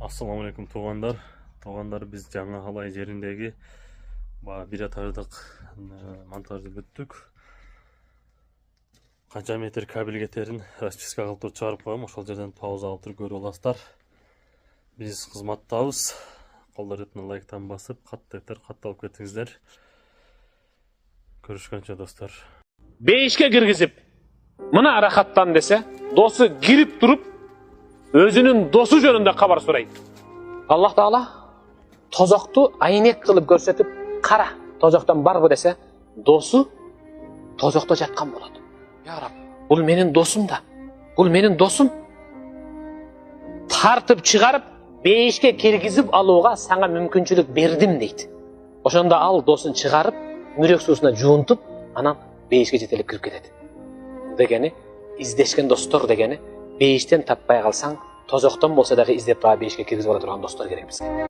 Assalamu alaikum туғандар. Туғандар, біз жаңа қалай жеріндегі бір атардық монтажды бүттік. Қанша метр кабель кетерін расписка қылып тұрып шығарып қойым. Ошол жерден пауза алып тұрып көріп аласыздар. Біз қызматтабыз. Қолдар ретіне лайктан басып, қатталып кетіңіздер. Көрішкенше достар. Бейішке кіргізіп, мына рахаттан десе, досы кіріп тұрып, өзінің досы жөнінде хабар сұрайды. Аллах Таала тозақты айнек қылып көрсетіп, қара, тозақтан бар бұ десе, досы тозақта жатқан болады. Я Раб, бұл менің досым да, бұл менің досым. Тартып шығарып, бейішке кіргізіп алуға саңа мүмкіншілік бердім дейді. Ошонда ал досын шығарып, мүрек суысына жуынтып, анан бейішке жетелеп кіріп кетеді. Дегені, издешкен достор дегені, бейіштен таппай қалсаң, тозоқтан болса дағы издеп бейішке кіргізіп ала тұрған достор керек бізге.